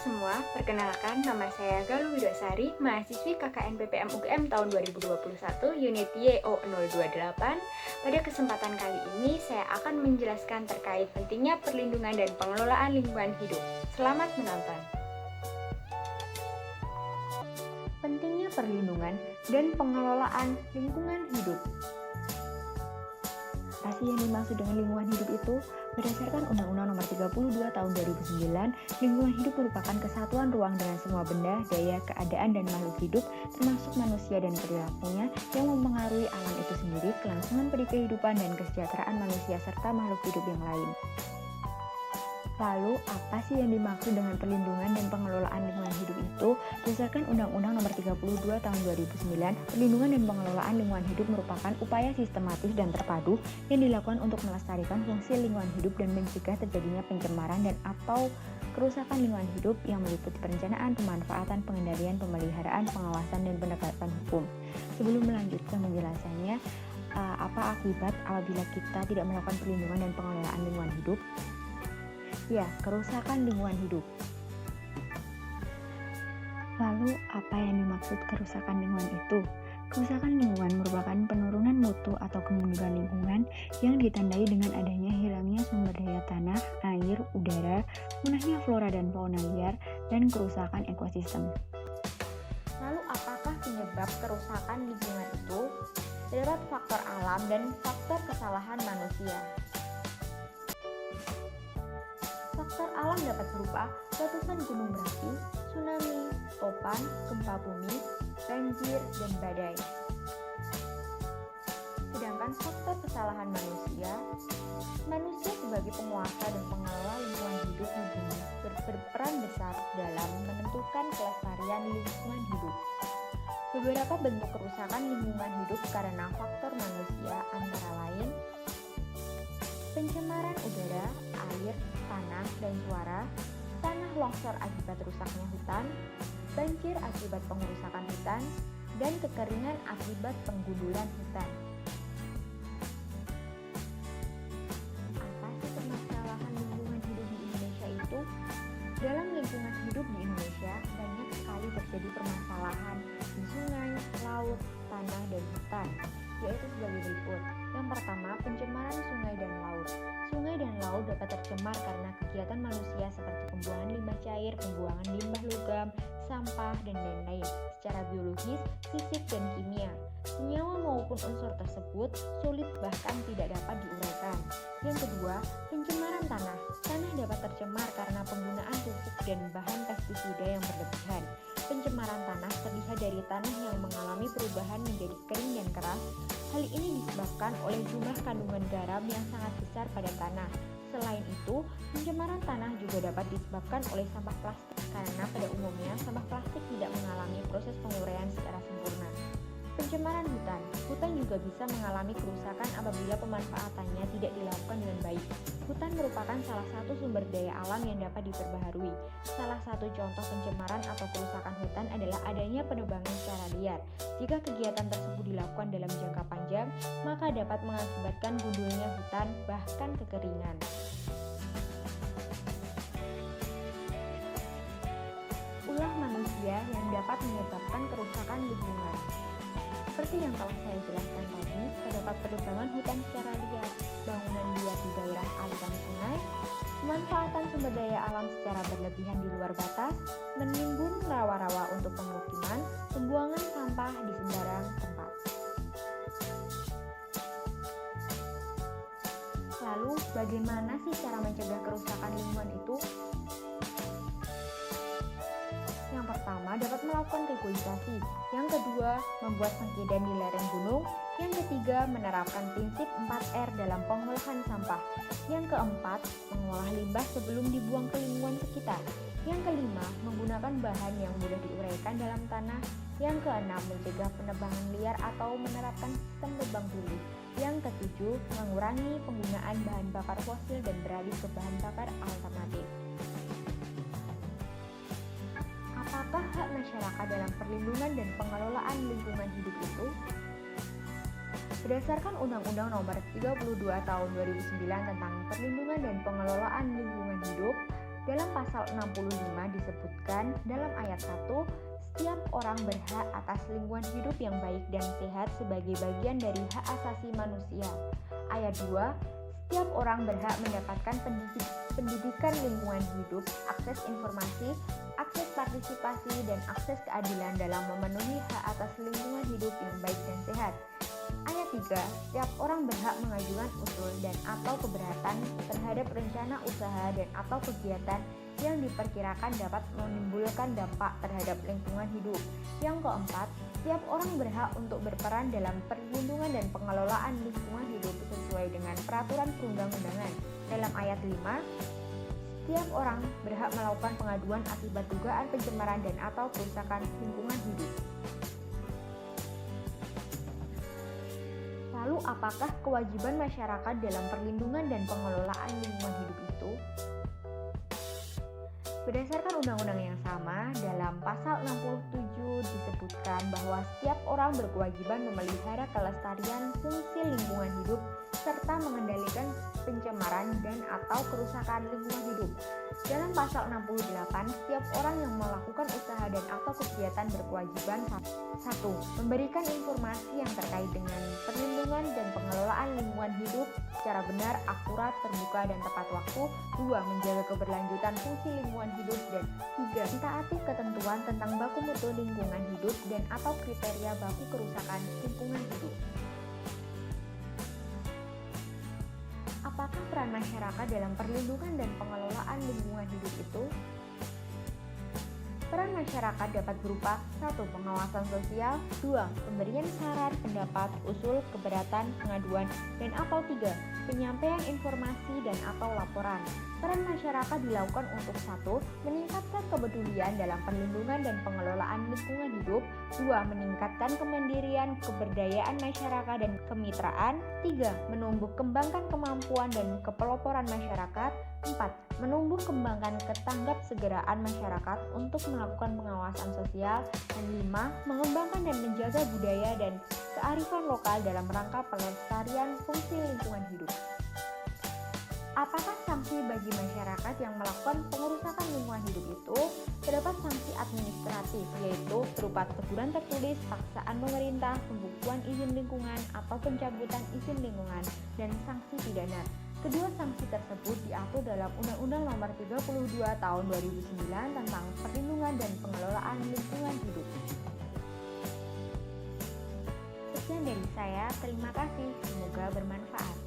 semua, perkenalkan nama saya Galuh Widosari, mahasiswi KKN PPM UGM tahun 2021, unit YO028. Pada kesempatan kali ini, saya akan menjelaskan terkait pentingnya perlindungan dan pengelolaan lingkungan hidup. Selamat menonton. Pentingnya perlindungan dan pengelolaan lingkungan hidup. Apa sih yang dimaksud dengan lingkungan hidup itu? Berdasarkan Undang-Undang Nomor 32 Tahun 2009, lingkungan hidup merupakan kesatuan ruang dengan semua benda, daya, keadaan, dan makhluk hidup, termasuk manusia dan perilakunya, yang mempengaruhi alam itu sendiri, kelangsungan kehidupan dan kesejahteraan manusia serta makhluk hidup yang lain. Lalu, apa sih yang dimaksud dengan perlindungan dan pengelolaan lingkungan hidup itu? Berdasarkan Undang-Undang Nomor 32 Tahun 2009, perlindungan dan pengelolaan lingkungan hidup merupakan upaya sistematis dan terpadu yang dilakukan untuk melestarikan fungsi lingkungan hidup dan mencegah terjadinya pencemaran dan atau kerusakan lingkungan hidup yang meliputi perencanaan, pemanfaatan, pengendalian, pemeliharaan, pengawasan, dan penegakan hukum. Sebelum melanjutkan penjelasannya, apa akibat apabila kita tidak melakukan perlindungan dan pengelolaan lingkungan hidup? Ya, kerusakan lingkungan hidup. Lalu, apa yang dimaksud kerusakan lingkungan itu? Kerusakan lingkungan merupakan penurunan mutu atau kemunduran lingkungan yang ditandai dengan adanya hilangnya sumber daya tanah, air, udara, punahnya flora dan fauna liar, dan kerusakan ekosistem. Lalu, apakah penyebab kerusakan lingkungan itu? Terdapat faktor alam dan faktor kesalahan manusia. Faktor alam dapat berupa letusan gunung berapi, tsunami, topan, gempa bumi, banjir, dan badai. Sedangkan faktor kesalahan manusia sebagai penguasa dan pengelola lingkungan hidup di bumi berperan besar dalam menentukan kelestarian lingkungan hidup. Beberapa bentuk kerusakan lingkungan hidup karena faktor manusia antara lain pencemaran udara, air, tanah, dan suara, tanah longsor akibat rusaknya hutan, banjir akibat pengerusakan hutan, dan kekeringan akibat penggundulan hutan. Apa sih permasalahan lingkungan hidup di Indonesia itu? Dalam lingkungan hidup di Indonesia, banyak sekali terjadi permasalahan di sungai, laut, tanah, dan hutan, yaitu sebagai berikut. Yang pertama, pencemaran sungai dan laut. Sungai dan laut dapat tercemar karena kegiatan manusia seperti pembuangan limbah cair, pembuangan limbah logam, sampah, dan lain-lain. Secara biologis, fisik, dan kimia, senyawa maupun unsur tersebut sulit bahkan tidak dapat diuraikan. Yang kedua, pencemaran tanah. Tanah dapat tercemar karena penggunaan pupuk dan bahan pestisida yang berlebihan. Pencemaran tanah terlihat dari tanah yang mengalami perubahan menjadi kering dan keras. Hal ini disebabkan oleh jumlah kandungan garam yang sangat besar pada tanah. Selain itu, pencemaran tanah juga dapat disebabkan oleh sampah plastik karena pada umumnya sampah plastik tidak mengalami proses penguraian secara sempurna. Pencemaran hutan. Hutan juga bisa mengalami kerusakan apabila pemanfaatannya tidak dilakukan dengan baik. Hutan merupakan salah satu sumber daya alam yang dapat diperbaharui. Salah satu contoh pencemaran atau kerusakan hutan adalah adanya penebangan secara liar. Jika kegiatan tersebut dilakukan dalam jangka panjang, maka dapat mengakibatkan gundulnya hutan, bahkan kekeringan. Ulah manusia yang dapat menyebabkan kerusakan lingkungan. Seperti yang telah saya jelaskan tadi, terdapat penebangan hutan secara liar, bangunan liar di daerah aliran sungai, pemanfaatan sumber daya alam secara berlebihan di luar batas, menimbun rawa-rawa untuk pemukiman, pembuangan sampah di sembarang tempat. Lalu, bagaimana sih cara mencegah kerusakan lingkungan itu? Yang pertama, dapat melakukan reboisasi. Yang kedua, membuat sengkedan di lereng gunung. Yang ketiga, menerapkan prinsip 4R dalam pengolahan sampah. Yang keempat, mengolah limbah sebelum dibuang ke lingkungan sekitar. Yang kelima, menggunakan bahan yang mudah diuraikan dalam tanah. Yang keenam, mencegah penebangan liar atau menerapkan sistem tebang pilih. Yang ketujuh, mengurangi penggunaan bahan bakar fosil dan beralih ke bahan bakar alternatif. Apakah hak masyarakat dalam perlindungan dan pengelolaan lingkungan hidup itu? Berdasarkan Undang-Undang Nomor 32 Tahun 2009 tentang Perlindungan dan Pengelolaan Lingkungan Hidup, Dalam pasal 65 disebutkan dalam ayat 1, setiap orang berhak atas lingkungan hidup yang baik dan sehat sebagai bagian dari hak asasi manusia. Ayat 2, setiap orang berhak mendapatkan pendidikan lingkungan hidup, akses informasi, akses partisipasi, dan akses keadilan dalam memenuhi hak atas lingkungan hidup yang baik dan sehat. Ayat 3, setiap orang berhak mengajukan usul dan atau keberatan terhadap rencana usaha dan atau kegiatan yang diperkirakan dapat menimbulkan dampak terhadap lingkungan hidup. Yang keempat, setiap orang berhak untuk berperan dalam perlindungan dan pengelolaan lingkungan hidup sesuai dengan peraturan perundang-undangan. Dalam ayat 5, setiap orang berhak melakukan pengaduan akibat dugaan pencemaran dan atau kerusakan lingkungan hidup. Lalu apakah kewajiban masyarakat dalam perlindungan dan pengelolaan lingkungan hidup itu? Berdasarkan undang-undang yang sama, dalam pasal 67 disebutkan bahwa setiap orang berkewajiban memelihara kelestarian fungsi lingkungan hidup serta mengendalikan pencemaran dan atau kerusakan lingkungan hidup. Dalam pasal 68, setiap orang yang melakukan usaha dan atau kegiatan berkewajiban 1. Memberikan informasi yang terkait dengan perlindungan dan pengelolaan lingkungan hidup secara benar, akurat, terbuka, dan tepat waktu. 2. Menjaga keberlanjutan fungsi lingkungan hidup. Dan 3. Mentaati ketentuan tentang baku mutu lingkungan hidup dan atau kriteria baku kerusakan lingkungan hidup. Apakah peran masyarakat dalam perlindungan dan pengelolaan lingkungan hidup itu? Peran masyarakat dapat berupa 1. Pengawasan sosial, 2. Pemberian saran, pendapat, usul, keberatan, pengaduan, dan atau 3. Penyampaian informasi dan atau laporan. Peran masyarakat dilakukan untuk 1. Meningkatkan kepedulian dalam perlindungan dan pengelolaan lingkungan hidup. 2. Meningkatkan kemandirian, keberdayaan masyarakat dan kemitraan. 3. Menumbuh kembangkan kemampuan dan kepeloporan masyarakat. 4. Menumbuh kembangkan ketanggap-segeraan masyarakat untuk melakukan pengawasan sosial. Dan 5. Mengembangkan dan menjaga budaya dan kearifan lokal dalam rangka pelestarian fungsi lingkungan hidup. Apakah sanksi bagi masyarakat yang melakukan pengerusakan lingkungan hidup itu? Terdapat sanksi administratif, yaitu berupa teguran tertulis, paksaan pemerintah, pembukuan izin lingkungan atau pencabutan izin lingkungan, dan sanksi pidana. Kedua sanksi tersebut diatur dalam Undang-Undang Nomor 32 Tahun 2009 tentang perlindungan dan pengelolaan lingkungan hidup. Sekian dari saya, terima kasih, semoga bermanfaat.